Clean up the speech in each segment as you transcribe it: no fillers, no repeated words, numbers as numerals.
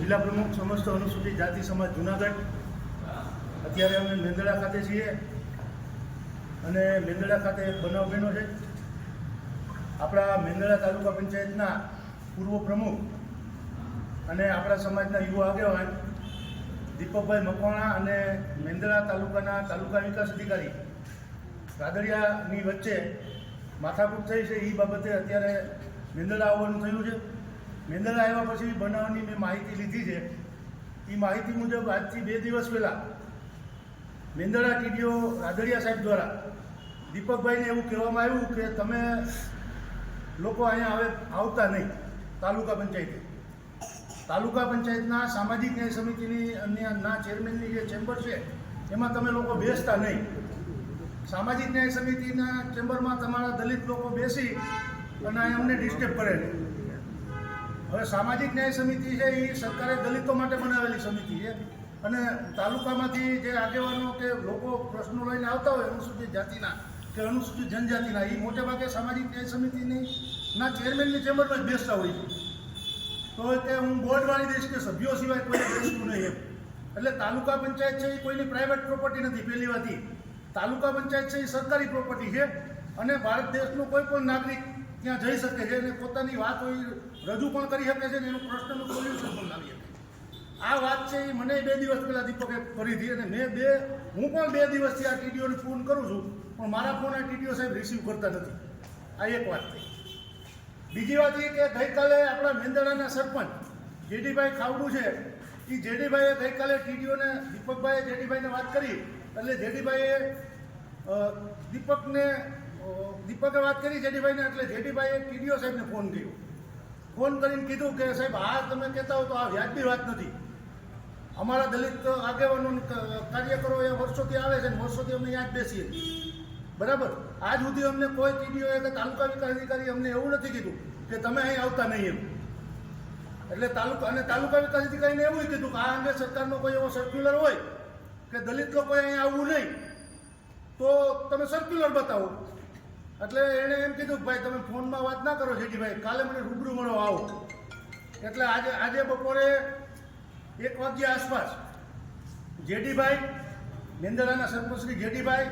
જિલ્લા પ્રમુખ સમસ્ત અનુસૂચિત જાતિ સમાજ જુનાગઢ. અત્યારે અમે મેંદડા ખાતે છીએ અને મેંદડા ખાતે એક બનાવ બન્યો છે. આપણા મેંદડા તાલુકા પંચાયતના પૂર્વ પ્રમુખ અને આપણા સમાજના યુવા આગેવાન દીપકભાઈ મકવાણા અને મેંદડા તાલુકાના તાલુકા વિકાસ અધિકારી રાદડિયાની વચ્ચે માથાકૂટ થઈ છે. એ બાબતે અત્યારે મેંદડા આવવાનું થયું છે. મેંદડા આવ્યા પછી બનાવની મેં માહિતી લીધી છે. એ માહિતી મુજબ આજથી 2 દિવસ પહેલાં મેંદડા ટીડીઓ રાદડિયા સાહેબ દ્વારા દીપકભાઈને એવું કહેવામાં આવ્યું કે તમે લોકો અહીંયા આવતા નહીં. તાલુકા પંચાયતના સામાજિક ન્યાય સમિતિની અન્યના ચેરમેનની જે ચેમ્બર છે એમાં તમે લોકો બેસતા નહીં. સામાજિક ન્યાય સમિતિના ચેમ્બરમાં તમારા દલિત લોકો બેસી અને અમને ડિસ્ટર્બ કરે છે. હવે સામાજિક ન્યાય સમિતિ છે એ સરકારે દલિતો માટે બનાવેલી સમિતિ છે અને તાલુકામાંથી જે આગેવાનો કે લોકો પ્રશ્નો લઈને આવતા હોય અનુસૂચિત જાતિના કે અનુસૂચિત જનજાતિના, એ મોટે ભાગે સામાજિક ન્યાય સમિતિની ચેરમેનની ચેમ્બરમાં જ બેસતા હોય છે. તો તે હું બોર્ડ વાળી દઈશ કે સભ્યો સિવાય કોઈ બેસતું નહીં એમ. એટલે તાલુકા પંચાયત છે એ કોઈની પ્રાઇવેટ પ્રોપર્ટી નથી. પહેલી વાત તાલુકા પંચાયત છે એ સરકારી પ્રોપર્ટી છે અને ભારત દેશનો કોઈ પણ નાગરિક ત્યાં જઈ શકે છે અને પોતાની વાત હોય રજૂ પણ કરી શકે છે અને એનું પ્રશ્નનું સોલ્યુશન પણ લાવી શકે. આ વાત છે એ મને 2 દિવસ પહેલાં દીપકે કરી હતી અને હું પણ 2 દિવસથી આ ટીડીઓને ફોન કરું છું, પણ મારા ફોન આ ટીડીઓ સાહેબ રિસીવ કરતા નથી. આ એક વાત થઈ. બીજી વાત એ કે ગઈકાલે આપણા મેંદડાના સરપંચ જેડીભાઈ ખાવડું છે, એ જેડીભાઈએ ગઈકાલે ટીડીઓને દીપકભાઈએ જેડીભાઈને વાત કરી એટલે જેડીભાઈએ દીપકે વાત કરી જેડીભાઈને, એટલે જેડીભાઈએ ટીડીઓ સાહેબને ફોન કર્યો. ફોન કરીને કીધું કે સાહેબ આ તમે કહેતા હો તો આ વ્યાજબી વાત નથી. અમારા દલિત આગેવાનો કાર્યકરો એ વર્ષોથી આવે છે ને વર્ષોથી અમને યાદ બેસીએ બરાબર. આજ સુધી અમને કોઈ ટીડીઓ કે તાલુકા વિકાસ અધિકારી અમને એવું નથી કીધું કે તમે અહીં આવતા નહીં એમ. એટલે તાલુકા વિકાસ અધિકારીને એવું કીધું કે આ અંગે સરકારનો કોઈ એવો સર્ક્યુલર હોય કે દલિત લોકોએ અહીં આવવું નહીં તો તમે સર્ક્યુલર બતાવો. એટલે એણે એમ કીધું કે ભાઈ તમે ફોનમાં વાત ના કરો જેઠીભાઈ, કાલે મને રૂબરૂ મળો આવો. એટલે આજે બપોરે 1 વાગ્યા આસપાસ જેડીભાઈ, મેંદડાના સરપંચ શ્રી જેડીભાઈ,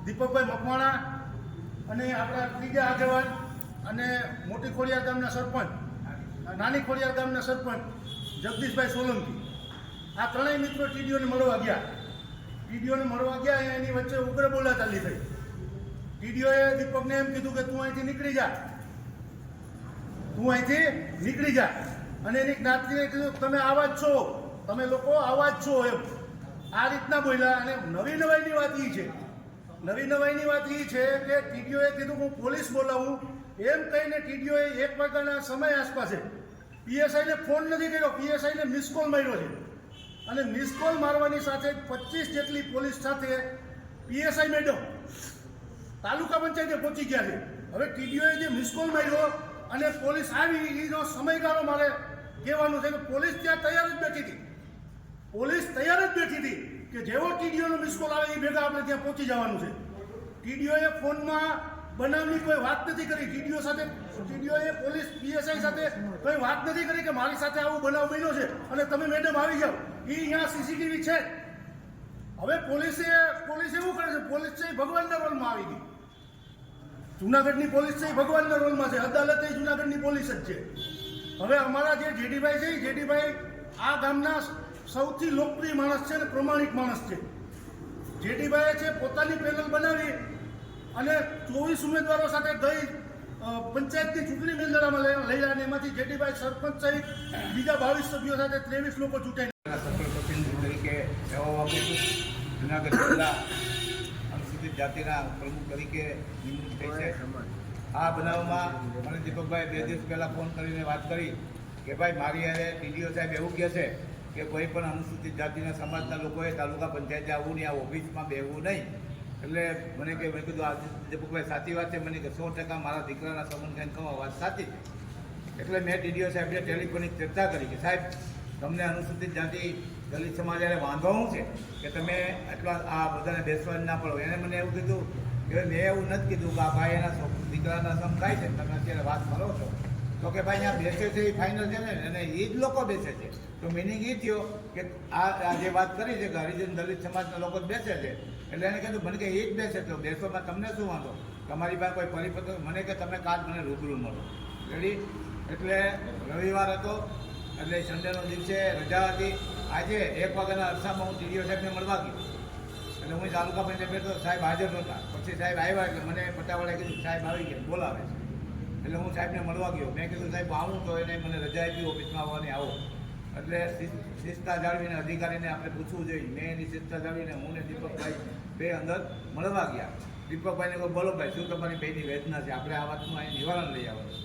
દીપકભાઈ મકવાણા અને આપણા ત્રીજા આગેવાન અને મોટી ખોડિયાર ગામના સરપંચ, નાની ખોડિયાર ગામના સરપંચ જગદીશભાઈ સોલંકી, આ ત્રણેય મિત્રો ટીડીઓને મળવા ગયા. એની વચ્ચે ઉગ્ર બોલાચાલી થઈ. ટીડીઓએ દીપકને એમ કીધું કે તું અહીંથી નીકળી જા અને એની જ્ઞાતિને કીધું તમે આવા જ છો, તમે લોકો આવા જ છો એમ. આ રીતના બોલ્યા. અને નવી નવાઈની વાત એ છે કે ટીડીઓએ કીધું હું પોલીસ બોલાવું એમ કહીને ટીડીઓએ 1 વાગ્યાના સમય આસપાસ પીએસઆઈને ફોન નથી કર્યો, પીએસઆઈને મિસ કોલ માર્યો છે અને મિસ કોલ મારવાની સાથે 25 જેટલી પોલીસ સાથે પીએસઆઈ મેડમ તાલુકા પંચાયતે પહોંચી ગયા છે. હવે ટીડીઓએ જે મિસ કોલ માર્યો અને પોલીસ આવી એનો સમયગાળો મારે કહેવાનું છે કે પોલીસ ત્યાં તૈયાર જ બેઠી હતી કે જેવો ટીડીઓનો મિસ કોલ આવે એ ભેગા આપણે ત્યાં પહોંચી જવાનું છે. ટીડીઓએ ફોનમાં બનાવની કોઈ વાત નથી કરી. ટીડીઓએ પોલીસ પીએસઆઈ સાથે કોઈ વાત નથી કરી કે મારી સાથે આવું બનાવ બન્યો છે અને તમે મેડમ આવી જાઓ. એ અહીંયા સીસીટીવી છે. હવે પોલીસ એવું કરે છે, પોલીસ છે એ ભગવાનના રોલમાં આવી ગઈ. જુનાગઢની પોલીસ છે એ ભગવાનના રોલમાં છે. અદાલત એ જુનાગઢની પોલીસ જ છે. હવે અમારા જે જેડીભાઈ છે, જેડીભાઈ આ ગામના સૌથી લોકપ્રિય માણસ છે અને પ્રમાણિક માણસ છે. જેડીભાઈએ છે પોતાની પેનલ બનાવી અને 24 ઉમેદવારો સાથે ગઈ પંચાયતની ચૂંટણી મેંદડામાં લઈ અને એમાંથી જેડીભાઈ સરપંચ સહિત બીજા 22 સભ્યો સાથે 23 લોકો ચૂંટાઈ તરીકે સેવાઓ આપું છું. જુનાગઢ જિલ્લા અનુસૂચિત જાતિના પ્રમુખ તરીકે નિમણૂક થઈ છે. આ બનાવમાં મને દીપકભાઈ 2 દિવસ પહેલાં ફોન કરીને વાત કરી કે ભાઈ મારી હારે ટીડીઓ સાહેબ એવું કહે છે કે કોઈ પણ અનુસૂચિત જાતિના સમાજના લોકોએ તાલુકા પંચાયતે આવવું નહીં, આ ઓફિસમાં બેસવું નહીં. એટલે મેં કીધું આ દીપકભાઈ સાચી વાત છે. મને કે 100% મારા દીકરાના સંબંધ કહો વાત સાચી છે. એટલે મેં ટીડીઓ સાહેબને ટેલિફોનિક ચર્ચા કરી કે સાહેબ તમને અનુસૂચિત જાતિ દલિત સમાજ વાંધો શું છે કે તમે એટલા આ બધાને બેસવા ના પડો. એને મને એવું કીધું કે મેં એવું નથી કીધું કે આ ભાઈ એના દીકરાના સમ થાય છે તમે અત્યારે વાત કરો છો. તો કે ભાઈ અહીંયા બેસે છે એ ફાઇનલ છે ને અને એ જ લોકો બેસે છે. તો મિનિંગ એ થયો કે આ જે વાત કરી છે કે હરિજન દલિત સમાજના લોકો જ બેસે છે એટલે એને કીધું મને કે એ જ બેસે તો બેસોમાં તમને શું વાંધો, તમારી પાસે કોઈ પરિપત્ર મને કે તમે કાલ મને રૂબરૂ મળો. રેડી? એટલે રવિવાર હતો એટલે સન્ડેનો દિવસે રજા હતી. આજે 1 વાગ્યાના અરસામાં હું ટીડીઓ સાહેબને મળવા ગયો એટલે હું તાલુકા પંચાયત બેઠો, સાહેબ હાજર નહોતા. પછી સાહેબ આવ્યા એટલે મને પટાવાળાએ કીધું સાહેબ આવી ગયા બોલાવે છે. એટલે હું સાહેબને મળવા ગયો. મેં કીધું સાહેબ આવું તો એને મને રજા આપી ઓફિસમાં આવવાની આવો. એટલે શિસ્તતા જાળવીને અધિકારીને આપણે પૂછવું જોઈએ. મેં એની શિસ્તતા જાળવીને હું ને દીપકભાઈ બે અંદર મળવા ગયા. દીપકભાઈને કહું બોલો ભાઈ શું તમારી બેની વેદના છે, આપણે આ વાતનું અહીં નિવારણ લઈ આવવાનું.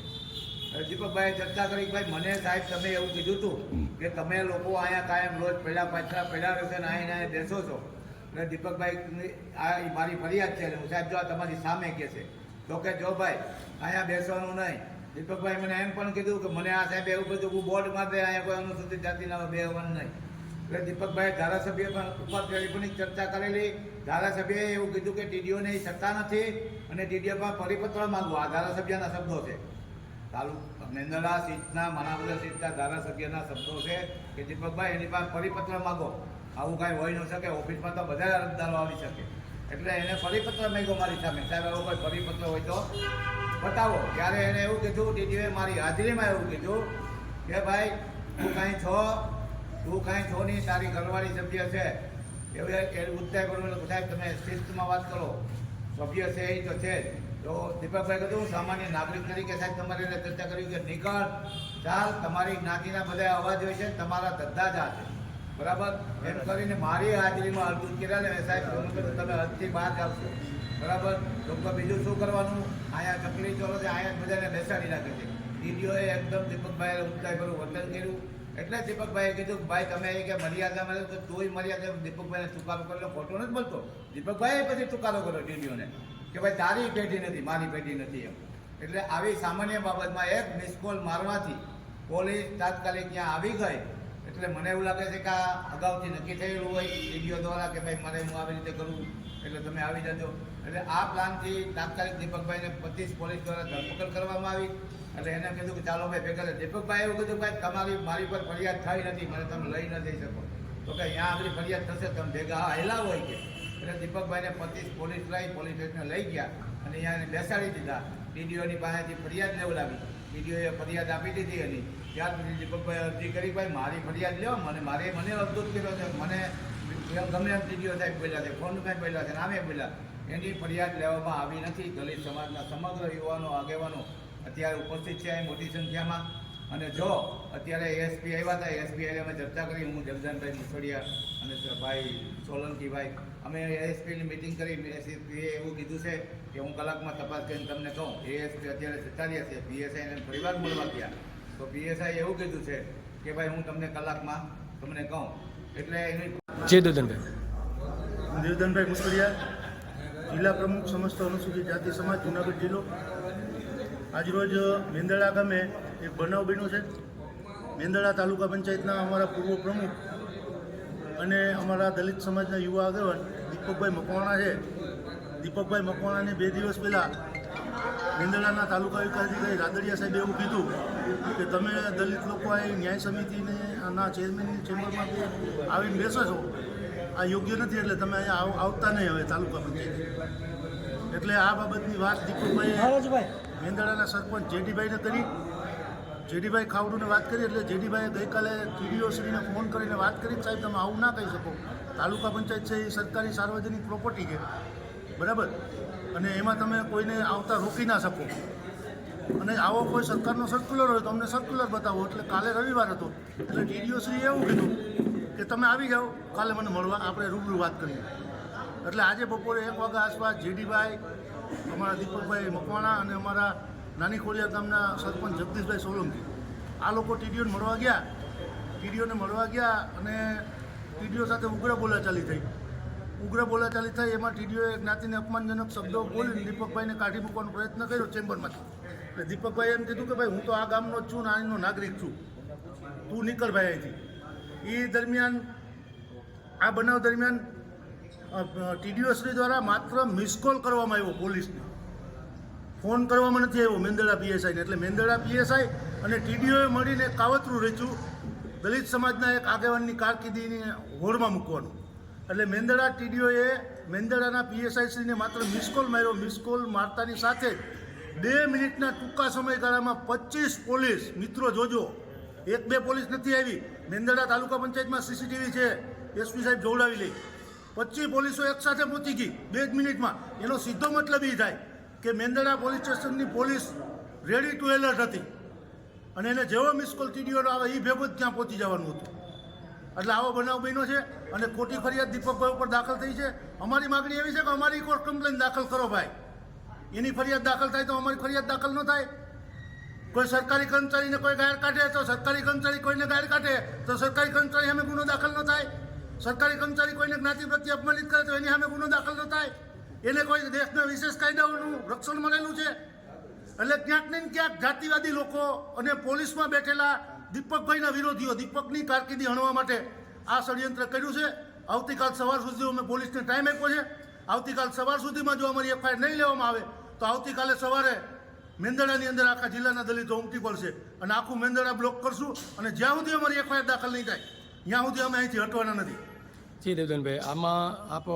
દીપકભાઈએ ચર્ચા કરી ભાઈ મને સાહેબ તમે એવું કીધું હતું કે તમે લોકો અહીંયા કાયમ રોજ પહેલાં પાછળ પહેલાં રહેશે ને અહીંયા બેસો છો. એટલે દીપકભાઈ આ મારી ફરિયાદ છે. હું સાહેબ જો આ તમારી સામે કહે છે તો કે જો ભાઈ અહીંયા બેસવાનું નહીં. દીપકભાઈ મને એમ પણ કીધું કે મને આ સાહેબ એવું કીધું હું બોર્ડ માં દે અહીંયા કોઈ અનુસૂચિત જાતિના બેહવાનું નહીં. એટલે દીપકભાઈ ધારાસભ્ય પણ ઉપર ટેલિફોનિક ચર્ચા કરેલી. ધારાસભ્યએ એવું કીધું કે ટીડીઓને એ સત્તા નથી અને ટીડીઓ પર પરિપત્ર માંગવો. આ ધારાસભ્યના શબ્દો છે. મેંદરડા સીટના માનાવદર સીટના ધારાસભ્યના શબ્દો છે કે દીપકભાઈ એની પાસે પરિપત્ર માંગો. આવું કાંઈ હોઈ ન શકે. ઓફિસમાં તો બધા અરજદારો આવી શકે. એટલે એને પરિપત્ર માંગ્યો મારી સામે. સાહેબ આવો કોઈ પરિપત્ર હોય તો બતાવો. ત્યારે એને એવું કીધું ટીડીઓએ મારી હાજરીમાં એવું કીધું કે ભાઈ તું કાંઈ છો નહીં, તારી ઘરવાળી સભ્ય છે એવું ઉત્તાય કરું. સાહેબ તમે શિસ્તમાં વાત કરો, સભ્ય છે એ તો છે જ. તો દીપકભાઈ કીધું સામાન્ય નાગરિક તરીકે સાહેબ તમારી એને ચર્ચા કરી કે નીકળ ચાલ, તમારી જ્ઞાતિના બધા અવાજ હોય છે, તમારા ધંધા જ આ છે બરાબર એમ કરીને મારી હાજરીમાં અડધું કર્યા ને સાહેબ તમે હદથી બહાર આવશો બરાબર. લોકો બીજું શું કરવાનું, અહીંયા ચકલી ચોરો છે, અહીંયા બધાને બેસાડી નાખે છે. ટીડીઓએ એકદમ દીપકભાઈએ ઉત્સાહ કરું વર્તન કર્યું. એટલે દીપકભાઈએ કીધું ભાઈ તમે કે મર્યાદામાં તો તોય મર્યાદા દીપકભાઈને ચુકાદો કરેલો ખોટો નથી બોલતો. દીપકભાઈએ પછી ચુકાદો કર્યો ટીડીઓને કે ભાઈ તારી પેઢી નથી મારી પેઢી નથી એમ. એટલે આવી સામાન્ય બાબતમાં એક મિસ કોલ મારવાથી પોલીસ તાત્કાલિક ત્યાં આવી ગઈ. એટલે મને એવું લાગે છે કે આ અગાઉથી નક્કી થયેલું હોય ટીડીઓ દ્વારા કે ભાઈ મારે હું આવી રીતે કરું એટલે તમે આવી જજો. એટલે આ પ્લાનથી તાત્કાલિક દીપકભાઈને 25 પોલીસ દ્વારા ધરપકડ કરવામાં આવી. એટલે એને કીધું કે ચાલો ભાઈ ભેગા. દીપકભાઈ એવું કીધું ભાઈ તમારી મારી પર ફરિયાદ થઈ નથી, મને તમે લઈ ન જઈ શકો. તો કે અહીંયા આગળ ફરિયાદ થશે તમે ભેગા હેલા હોય કે. એટલે દીપકભાઈને 25 પોલીસ પોલીસ સ્ટેશને લઈ ગયા અને અહીંયા એને બેસાડી દીધા. ટીડીઓની પાસેથી ફરિયાદ લેવડાવી. ટીડીઓએ ફરિયાદ આપી દીધી એની. ત્યાર પછી દીપકભાઈ અરજી કરી ભાઈ મારી ફરિયાદ લ્યો, મને અવધૂત કર્યો છે, મને ગમે એમ ટીડીઓ સાહેબ બોલ્યા છે, ફોનમાં બોલ્યા છે, નામે બોલ્યા. એની ફરિયાદ લેવામાં આવી નથી. દલિત સમાજના સમગ્ર યુવાનો આગેવાનો અત્યારે ઉપસ્થિત છે અહીં મોટી સંખ્યામાં. અને જો અત્યારે એસપી આવ્યા હતા, એસપી અમે ચર્ચા કરી, હું જગદાનભાઈ મુસોડિયા અને ભાઈ સોલંકીભાઈ અમે એસપીની મિટિંગ કરી. એસપીએ એવું કીધું છે કે હું કલાકમાં તપાસ કરીને તમને કહું. એએસપી અત્યારે જતા રહ્યા છે, પીએસઆઈને પરિવાર મળવા ગયા. તો પીએસઆઈ એવું કીધું છે કે ભાઈ હું તમને કલાકમાં તમને કહું. એટલે એની દેવદાનભાઈ મુસોડિયા, જિલ્લા પ્રમુખ સમસ્ત અનુસૂચિત જાતિ સમાજ જુનાગઢ જિલ્લો. આજરોજ મેંદરડા ગામે એક બનાવ બન્યો છે. મેંદરડા તાલુકા પંચાયતના અમારા પૂર્વ પ્રમુખ અને અમારા દલિત સમાજના યુવા આગેવાન દીપકભાઈ મકવાણા છે. દીપકભાઈ મકવાણાને 2 દિવસ પહેલાં મેંદરડાના તાલુકા વિકાસ અધિકારી રાદડિયા સાહેબે એવું કીધું કે તમે દલિત લોકો અહીં ન્યાય સમિતિને આના ચેરમેનની ચેમ્બરમાં આવીને બેસો છો, આ યોગ્ય નથી, એટલે તમે અહીંયા આવતા નહીં હવે તાલુકા પંચાયત. એટલે આ બાબતની વાત દીપકભાઈએ મેંદરડાના સરપંચ જેડીભાઈને કરી. જેડીભાઈ ખાવડુને વાત કરી. એટલે જેડીભાઈએ ગઈકાલે ટીડીઓશ્રીને ફોન કરીને વાત કરી સાહેબ તમે આવું ના કહી શકો, તાલુકા પંચાયત છે એ સરકારી સાર્વજનિક પ્રોપર્ટી છે બરાબર, અને એમાં તમે કોઈને આવતા રોકી ના શકો. અને આવો કોઈ સરકારનો સર્ક્યુલર હોય તો અમને સર્ક્યુલર બતાવો. એટલે કાલે રવિવાર હતો એટલે ટીડીઓશ્રીએ એવું કીધું કે તમે આવી જાઓ કાલે મને મળવા, આપણે રૂબરૂ વાત કરીએ. એટલે આજે બપોરે 1 વાગ્યા આસપાસ જેડીભાઈ, અમારા દીપકભાઈ મકવાણા અને અમારા નાની ખોડિયાર ગામના સરપંચ જગદીશભાઈ સોલંકી આ લોકો ટીડીઓને મળવા ગયા. ટીડીઓને મળવા ગયા અને ટીડીઓ સાથે ઉગ્ર બોલાચાલી થઈ. એમાં ટીડીઓએ જ્ઞાતિને અપમાનજનક શબ્દો બોલીને દીપકભાઈને કાઢી મૂકવાનો પ્રયત્ન કર્યો ચેમ્બરમાંથી. એટલે દીપકભાઈએ એમ કીધું કે ભાઈ હું તો આ ગામનો જ છું ને અહીંનો નાગરિક છું, તું નીકળ ભાઈ અહીંથી. એ દરમિયાન આ બનાવ દરમિયાન ટીડીઓશ્રી દ્વારા માત્ર મિસ કોલ કરવામાં આવ્યો પોલીસને. ફોન કરવામાં નથી આવ્યો મેંદરડા પીએસઆઈને. એટલે મેંદરડા પીએસઆઈ અને ટીડીઓએ મળીને કાવતરું રચ્યું દલિત સમાજના એક આગેવાનની કારકિર્દીને હોડમાં મૂકવાનું. એટલે મેંદરડા ટીડીઓએ મેંદરડાના પીએસઆઈશ્રીને માત્ર મિસકોલ માર્યો. મિસકોલ મારતાની સાથે જ 2 મિનિટના ટૂંકા સમયગાળામાં 25 પોલીસ, મિત્રો જોજો, 1-2 પોલીસ નથી આવી. મેંદરડા તાલુકા પંચાયતમાં સીસીટીવી છે, એસપી સાહેબ જોવડાવી લે. 25 પોલીસો એકસાથે પહોંચી ગઈ 2 જ મિનિટમાં. એનો સીધો મતલબ એ થાય કે મેંદરડા પોલીસ સ્ટેશનની પોલીસ રેડી ટુ એલર્ટ હતી અને એને જેવો મિસકોલ ટીડીઓનો આવે એ ભેગું જ ત્યાં પહોંચી જવાનું હતું. એટલે આવો બનાવ બન્યો છે અને ખોટી ફરિયાદ દીપકભાઈ ઉપર દાખલ થઈ છે. અમારી માગણી એવી છે કે અમારી કોર્ટ કમ્પ્લેન દાખલ કરો ભાઈ. એની ફરિયાદ દાખલ થાય તો અમારી ફરિયાદ દાખલ ન થાય. કોઈ સરકારી કર્મચારીને કોઈ ગાયર કાઢે તો સરકારી કર્મચારી કોઈને ગાયર કાઢે તો સરકારી કર્મચારી સામે ગુનો દાખલ ન થાય. સરકારી કર્મચારી કોઈને જ્ઞાતિ પ્રત્યે અપમાનિત કરે તો એની સામે ગુનો દાખલ ન થાય. એને કોઈ દેશના વિશેષ કાયદાઓનું રક્ષણ મળેલું છે. એટલે ક્યાંક ને ક્યાંક જાતિવાદી લોકો અને પોલીસમાં બેઠેલા દીપકભાઈના વિરોધીઓ દીપકની કારકિર્દી હણવા માટે આ ષડયંત્ર કર્યું છે. આવતીકાલ સવાર સુધી અમે પોલીસને ટાઈમ આપ્યો છે. આવતીકાલ સવાર સુધીમાં જો અમારી એફઆઈઆર નહીં લેવામાં આવે તો આવતીકાલે સવારે મેંદરડાની અંદર આખા જિલ્લાના દલિતો ઉમટી પડશે અને આખું મેંદરડા બ્લોક કરશું. અને જ્યાં સુધી અમારી એફઆઈઆર દાખલ નહીં થાય ત્યાં સુધી અમે અહીંથી હટવાના નથી. જી દેવધનભાઈ, આમાં આપ